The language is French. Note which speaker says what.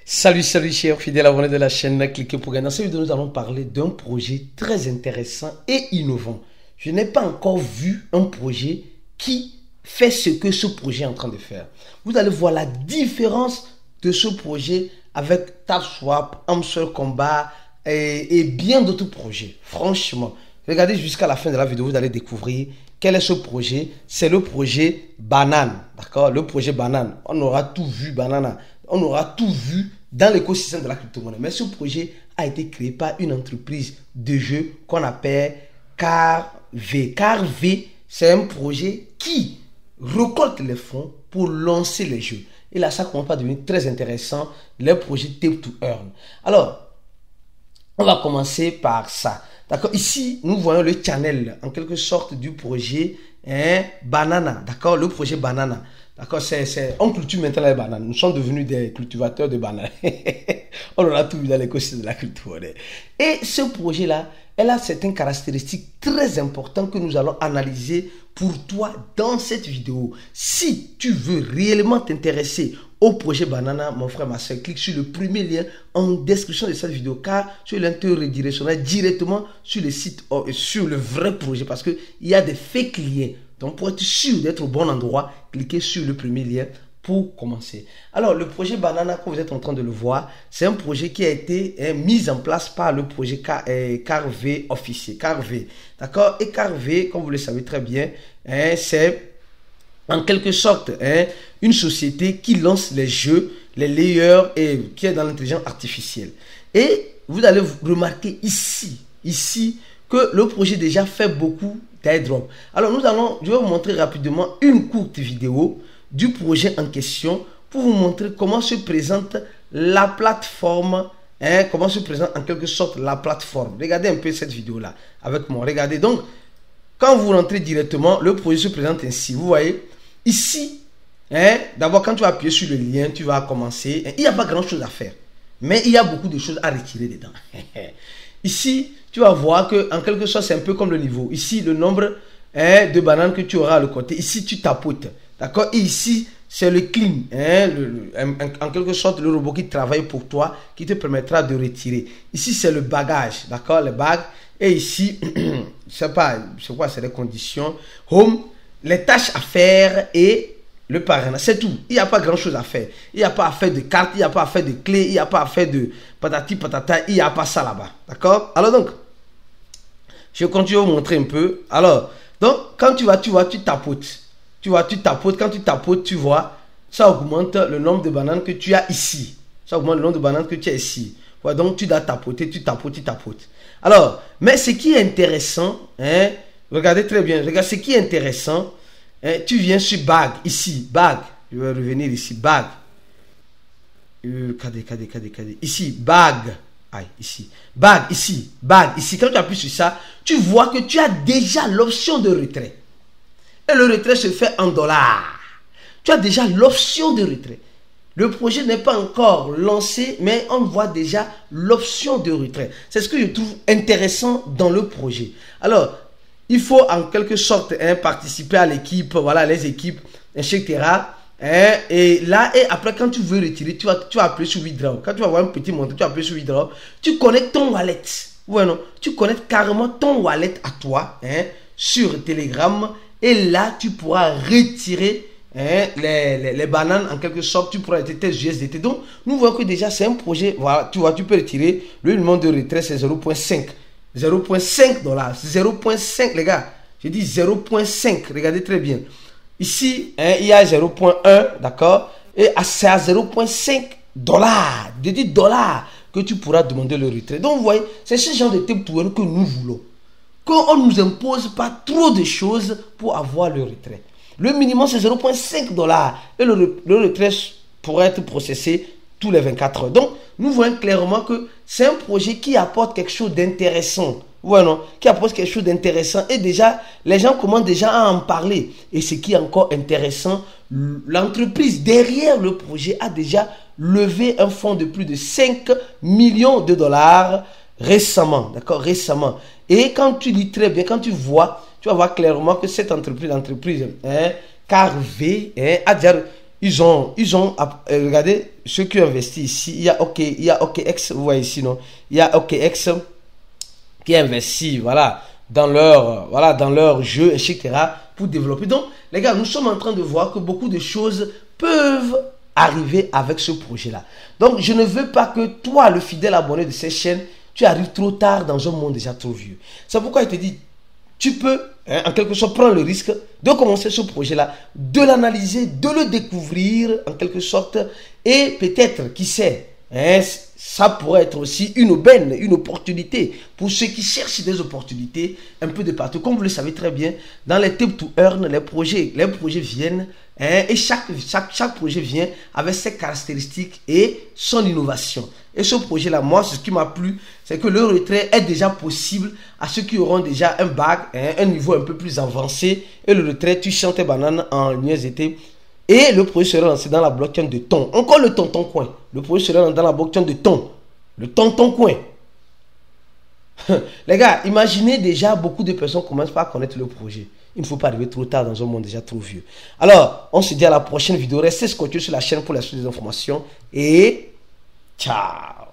Speaker 1: Salut chers fidèles abonnés de la chaîne Cliquez pour gagner. Dans cette vidéo, nous allons parler d'un projet très intéressant et innovant. Je n'ai pas encore vu un projet qui fait ce que ce projet est en train de faire. Vous allez voir la différence de ce projet avec TapSwap, Amswell Combat et bien d'autres projets. Franchement, regardez jusqu'à la fin de la vidéo, vous allez découvrir quel est ce projet. C'est le projet Banane, d'accord? Le projet Banane. On aura tout vu, Banana. On aura tout vu dans l'écosystème de la crypto-monnaie. Mais ce projet a été créé par une entreprise de jeu qu'on appelle CarV. CarV, c'est un projet qui récolte les fonds pour lancer les jeux. Et là, ça commence à devenir très intéressant, les projets Tape to Earn. Alors, on va commencer par ça. D'accord, ici, nous voyons le channel, en quelque sorte, du projet Banana. D'accord, le projet Banana. D'accord, on cultive maintenant les bananes. Nous sommes devenus des cultivateurs de bananes. On aura tout vu dans l'écosystème de la crypto-monnaie. Et ce projet-là, elle a certaines caractéristiques très importantes que nous allons analyser pour toi dans cette vidéo. Si tu veux réellement t'intéresser au projet Banana, mon frère, ma soeur, clique sur le premier lien en description de cette vidéo, car ce lien te redirectionnera directement sur le site, sur le vrai projet, parce qu'il y a des fake liens. Donc, pour être sûr d'être au bon endroit, cliquez sur le premier lien pour commencer. Alors, le projet Banana, comme vous êtes en train de le voir, c'est un projet qui a été mis en place par le projet CarV officiel. CarV, d'accord? Et CarV, comme vous le savez très bien, c'est en quelque sorte une société qui lance les jeux, les layers et qui est dans l'intelligence artificielle. Et vous allez remarquer ici que le projet déjà fait beaucoup d'airdrop. Alors je vais vous montrer rapidement une courte vidéo du projet en question pour vous montrer comment se présente la plateforme, comment se présente en quelque sorte la plateforme. Regardez un peu cette vidéo là avec moi. Regardez donc, quand vous rentrez directement, le projet se présente ainsi. Vous voyez ici, d'abord quand tu vas appuyer sur le lien, tu vas commencer. Il n'y a pas grand chose à faire, mais il y a beaucoup de choses à retirer dedans. Ici, tu vas voir que en quelque sorte, c'est un peu comme le niveau. Ici, le nombre de bananes que tu auras à le côté. Ici, tu tapotes. D'accord? Et ici, c'est le clean. En quelque sorte, le robot qui travaille pour toi, qui te permettra de retirer. Ici, c'est le bagage. D'accord? Le bag. Et ici, c'est quoi? C'est les conditions. Home, les tâches à faire et le parrainage. C'est tout. Il n'y a pas grand chose à faire. Il n'y a pas à faire de carte, il n'y a pas à faire de clé, il n'y a pas à faire de patati patata, il n'y a pas ça là-bas. D'accord? Alors donc, je continue à vous montrer un peu. Alors, donc, quand tu tapotes. Tu tapotes. Quand tu tapotes, tu vois, ça augmente le nombre de bananes que tu as ici. Ça augmente le nombre de bananes que tu as ici. Ouais, donc, tu dois tapoter, tu tapotes. Alors, mais ce qui est intéressant, regardez très bien, regarde, ce qui est intéressant, tu viens sur bag, ici, bag. Je vais revenir ici, bag. Ici, bag. Aïe, ici. Bag, ici. Bag, ici. Quand tu appuies sur ça, tu vois que tu as déjà l'option de retrait. Et le retrait se fait en dollars. Tu as déjà l'option de retrait. Le projet n'est pas encore lancé, mais on voit déjà l'option de retrait. C'est ce que je trouve intéressant dans le projet. Alors, il faut en quelque sorte participer à l'équipe, voilà, les équipes, etc. Et là, et après, quand tu veux retirer, tu vas appuyer sur Withdraw. Quand tu vas voir un petit montant, tu vas appuyer sur Withdraw. Tu connectes ton wallet. Ouais, non, tu connectes carrément ton wallet à toi sur Telegram. Et là, tu pourras retirer les bananes en quelque sorte. Tu pourras retirer tes USDT. Donc, nous voyons que déjà, c'est un projet. Voilà, tu vois, tu peux retirer. Le nombre de retrait, c'est 0.5. 0.5 dollars. 0.5, les gars. Je dis 0.5. Regardez très bien. Ici, il y a 0.1, d'accord? Et c'est à 0.5 dollars. De 10 dollars que tu pourras demander le retrait. Donc, vous voyez, c'est ce genre de tape to earn que nous voulons. Qu'on ne nous impose pas trop de choses pour avoir le retrait. Le minimum, c'est 0.5 dollars. Et le retrait pourrait être processé tous les 24 heures. Donc, nous voyons clairement que c'est un projet qui apporte quelque chose d'intéressant. Voilà, qui apporte quelque chose d'intéressant. Et déjà, les gens commencent déjà à en parler. Et ce qui est encore intéressant, l'entreprise derrière le projet a déjà levé un fonds de plus de 5 millions de dollars récemment. D'accord, récemment. Et quand tu lis très bien, quand tu vas voir clairement que cette entreprise CarV a déjà regardez, ceux qui ont investi ici, il y a OKX, vous voyez ici, non? Il y a OKX qui investit, voilà, dans leur jeu, etc., pour développer. Donc, les gars, nous sommes en train de voir que beaucoup de choses peuvent arriver avec ce projet-là. Donc, je ne veux pas que toi, le fidèle abonné de cette chaîne, tu arrives trop tard dans un monde déjà trop vieux. C'est pourquoi il te dit, tu peux, en quelque sorte, prendre le risque de commencer ce projet-là, de l'analyser, de le découvrir, en quelque sorte, et peut-être, qui sait, ça pourrait être aussi une aubaine, une opportunité pour ceux qui cherchent des opportunités un peu de partout. Comme vous le savez très bien, dans les Tip to Earn, les projets viennent et chaque projet vient avec ses caractéristiques et son innovation. Et ce projet-là, moi, ce qui m'a plu, c'est que le retrait est déjà possible à ceux qui auront déjà un bac, un niveau un peu plus avancé. Et le retrait, tu chantes tes bananes en USDT. Et le projet sera lancé dans la blockchain de Ton. Encore le Tonton Coin. Le projet sera dans la blockchain de Ton. Le Tonton Coin. Les gars, imaginez déjà beaucoup de personnes commencent par connaître le projet. Il ne faut pas arriver trop tard dans un monde déjà trop vieux. Alors, on se dit à la prochaine vidéo. Restez scotchés sur la chaîne pour la suite des informations. Et ciao.